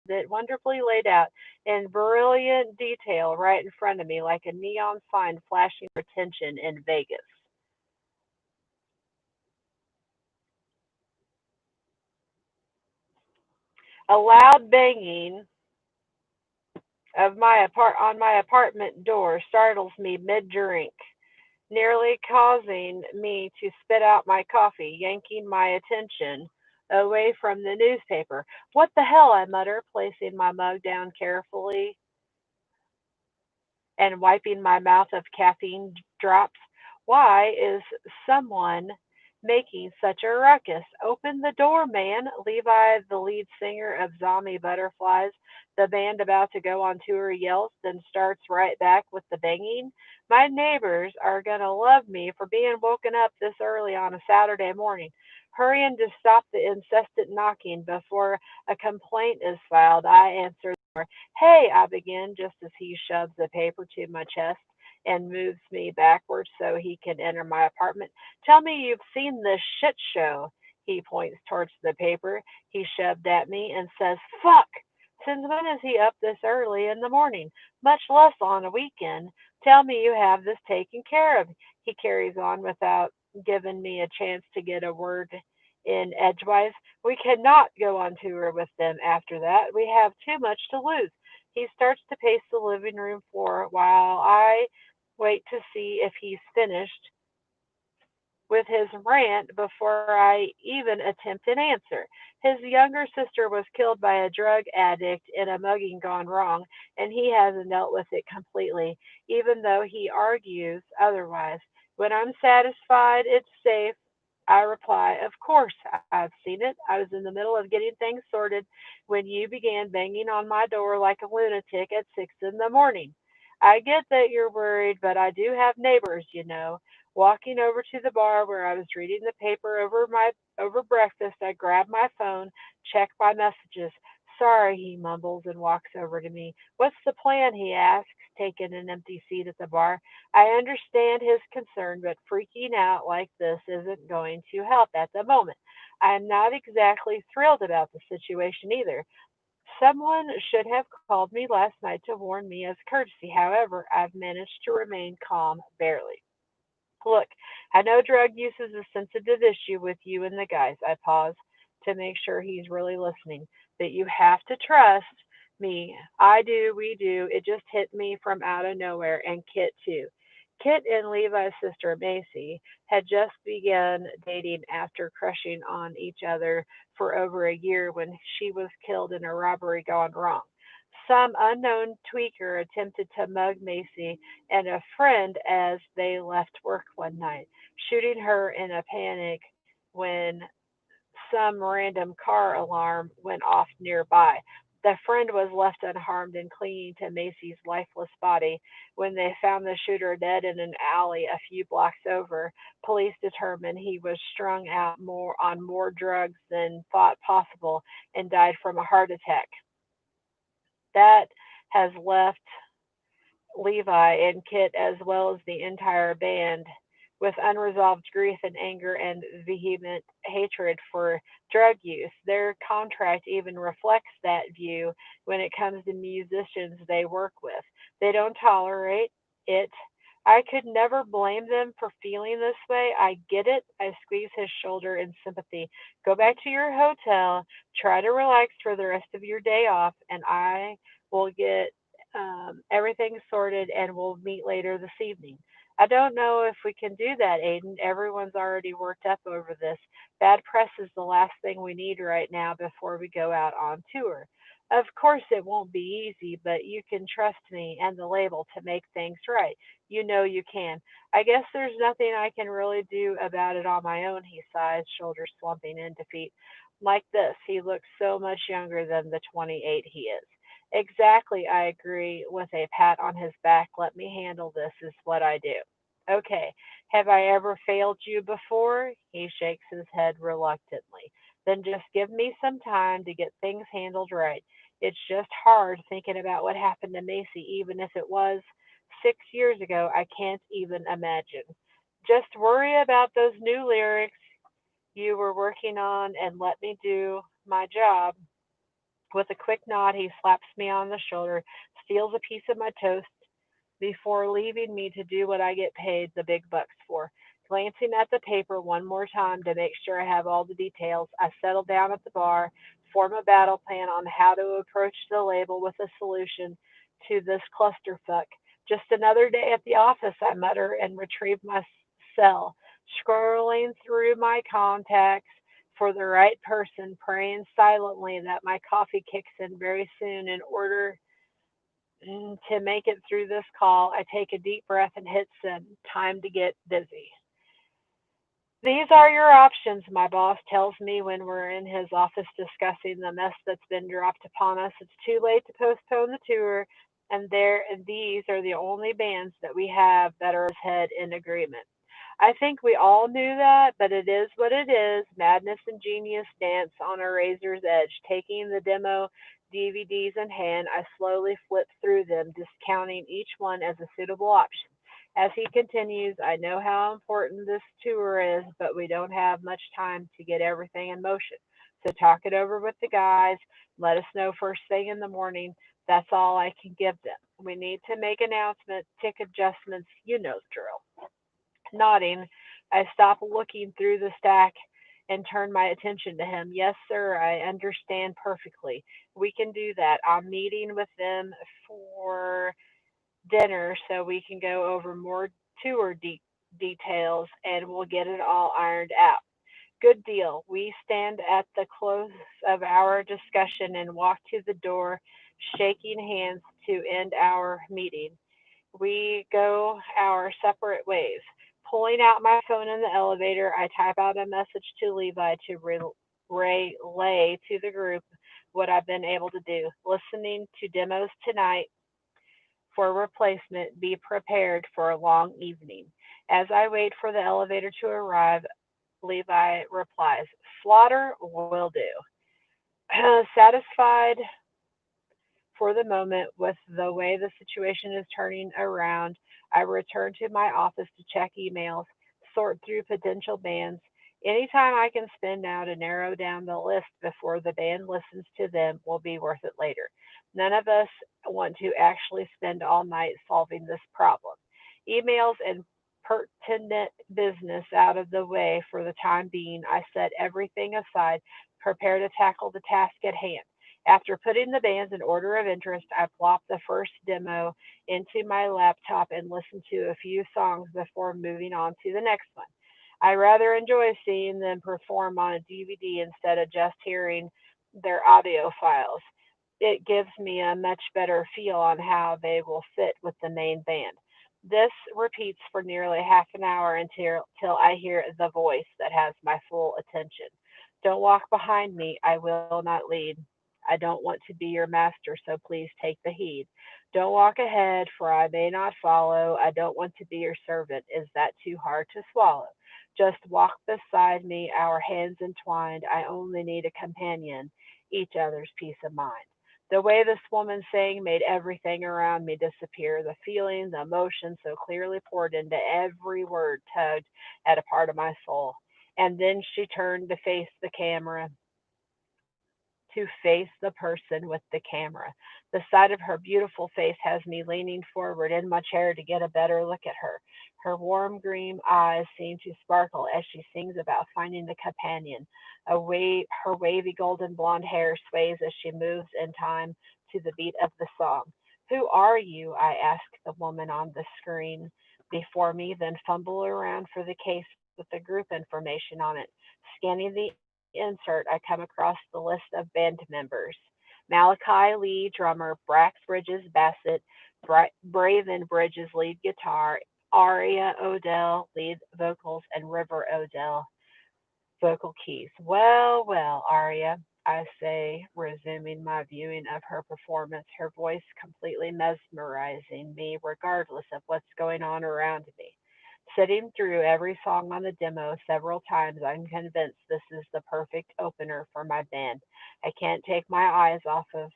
it wonderfully laid out in brilliant detail right in front of me like a neon sign flashing for attention in Vegas. A loud banging of my apartment door startles me mid-drink, nearly causing me to spit out my coffee, yanking my attention away from the newspaper. What the hell, I mutter, placing my mug down carefully and wiping my mouth of caffeine drops. Why is someone making such a ruckus? Open the door, man. Levi, the lead singer of Zombie Butterflies, the band about to go on tour, yells, then starts right back with the banging. My neighbors are going to love me for being woken up this early on a Saturday morning. Hurrying to stop the incessant knocking before a complaint is filed, I answer. Hey, I begin just as he shoves the paper to my chest and moves me backwards so he can enter my apartment. Tell me you've seen this shit show. He points towards the paper he shoved at me and says, Fuck! Since when is he up this early in the morning, much less on a weekend? Tell me you have this taken care of. He carries on without giving me a chance to get a word in edgewise. We cannot go on tour with them after that. We have too much to lose. He starts to pace the living room floor while I wait to see if he's finished with his rant before I even attempt an answer. His younger sister was killed by a drug addict in a mugging gone wrong, and he hasn't dealt with it completely, even though he argues otherwise. When I'm satisfied it's safe, I reply, Of course, I've seen it. I was in the middle of getting things sorted when you began banging on my door like a lunatic at 6 in the morning. I get that you're worried, but I do have neighbors, you know. Walking over to the bar where I was reading the paper over breakfast, I grab my phone, check my messages. Sorry, he mumbles and walks over to me. What's the plan? He asks, taking an empty seat at the bar. I understand his concern, but freaking out like this isn't going to help at the moment. I am not exactly thrilled about the situation either. Someone should have called me last night to warn me as courtesy. However, I've managed to remain calm barely. Look, I know drug use is a sensitive issue with you and the guys. I pause to make sure he's really listening. But you have to trust me. I do, we do. It just hit me from out of nowhere, and Kit too. Kit and Levi's sister Macy had just begun dating after crushing on each other for over a year when she was killed in a robbery gone wrong. Some unknown tweaker attempted to mug Macy and a friend as they left work one night, shooting her in a panic when some random car alarm went off nearby. The friend was left unharmed and clinging to Macy's lifeless body. When they found the shooter dead in an alley a few blocks over, police determined he was strung out more on more drugs than thought possible and died from a heart attack. That has left Levi and Kit, as well as the entire band, with unresolved grief and anger and vehement hatred for drug use. Their contract even reflects that view when it comes to musicians they work with. They don't tolerate it. I could never blame them for feeling this way. I get it. I squeeze his shoulder in sympathy. Go back to your hotel, try to relax for the rest of your day off, and I will get everything sorted and we'll meet later this evening. I don't know if we can do that, Aiden. Everyone's already worked up over this. Bad press is the last thing we need right now before we go out on tour. Of course, it won't be easy, but you can trust me and the label to make things right. You know you can. I guess there's nothing I can really do about it on my own, he sighs, shoulders slumping in defeat. Like this, he looks so much younger than the 28 he is. Exactly, I agree, with a pat on his back. Let me handle this, is what I do. Okay, have I ever failed you before? He shakes his head reluctantly. Then just give me some time to get things handled right. It's just hard thinking about what happened to Macy, even if it was 6 years ago. I can't even imagine. Just worry about those new lyrics you were working on and let me do my job With a quick nod, he slaps me on the shoulder, steals a piece of my toast before leaving me to do what I get paid the big bucks for. Glancing at the paper one more time to make sure I have all the details, I settle down at the bar, form a battle plan on how to approach the label with a solution to this clusterfuck. Just another day at the office, I mutter and retrieve my cell, scrolling through my contacts for the right person, praying silently that my coffee kicks in very soon in order to make it through this call. I take a deep breath and hit send. Time to get busy. These are your options, my boss tells me when we're in his office discussing the mess that's been dropped upon us. It's too late to postpone the tour, and these are the only bands that we have that are head in agreement. I think we all knew that, but it is what it is. Madness and genius dance on a razor's edge. Taking the demo DVDs in hand, I slowly flip through them, discounting each one as a suitable option. As he continues, I know how important this tour is, but we don't have much time to get everything in motion. So talk it over with the guys. Let us know first thing in the morning. That's all I can give them. We need to make announcements, tick adjustments. You know the drill. Nodding, I stop looking through the stack and turn my attention to him. Yes, sir, I understand perfectly. We can do that. I'm meeting with them for dinner so we can go over more tour details and we'll get it all ironed out. Good deal. We stand at the close of our discussion and walk to the door, shaking hands to end our meeting. We go our separate ways. Pulling out my phone in the elevator, I type out a message to Levi to relay to the group what I've been able to do. Listening to demos tonight for replacement. Be prepared for a long evening. As I wait for the elevator to arrive, Levi replies, Slaughter will do. Satisfied for the moment with the way the situation is turning around, I return to my office to check emails, sort through potential bands. Any time I can spend now to narrow down the list before the band listens to them will be worth it later. None of us want to actually spend all night solving this problem. Emails and pertinent business out of the way for the time being, I set everything aside, prepare to tackle the task at hand. After putting the bands in order of interest, I plopped the first demo into my laptop and listened to a few songs before moving on to the next one. I rather enjoy seeing them perform on a DVD instead of just hearing their audio files. It gives me a much better feel on how they will fit with the main band. This repeats for nearly half an hour until I hear the voice that has my full attention. Don't walk behind me, I will not lead. I don't want to be your master, so please take the heed. Don't walk ahead, for I may not follow. I don't want to be your servant. Is that too hard to swallow? Just walk beside me, our hands entwined. I only need a companion, each other's peace of mind. The way this woman sang made everything around me disappear. The feeling, the emotion so clearly poured into every word tugged at a part of my soul. And then she turned to face the camera, to face the person with the camera. The sight of her beautiful face has me leaning forward in my chair to get a better look at her. Her warm green eyes seem to sparkle as she sings about finding the companion. Her wavy golden blonde hair sways as she moves in time to the beat of the song. Who are you? I ask the woman on the screen before me, then fumble around for the case with the group information on it. Scanning the insert, I come across the list of band members. Malachi Lee, drummer, Brax Bridges, Bassett, Braven Bridges, lead guitar, Aria Odell, lead vocals, and River Odell, vocal keys. Well, well, Aria, I say, resuming my viewing of her performance, her voice completely mesmerizing me regardless of what's going on around me. Sitting through every song on the demo several times, I'm convinced this is the perfect opener for my band. I can't take my eyes off of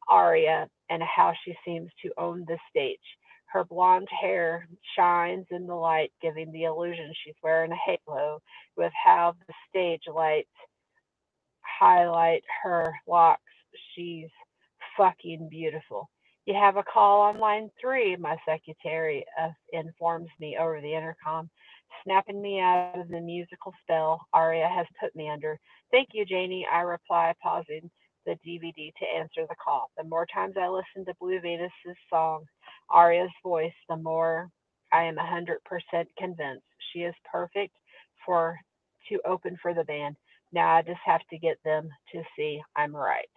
Aria and how she seems to own the stage. Her blonde hair shines in the light, giving the illusion she's wearing a halo, with how the stage lights highlight her locks. She's fucking beautiful. You have a call on line 3, my secretary informs me over the intercom, snapping me out of the musical spell Aria has put me under. Thank you, Janie, I reply, pausing the DVD to answer the call. The more times I listen to Blue Venus's song, Aria's voice, the more I am 100% convinced she is perfect for to open for the band. Now I just have to get them to see I'm right.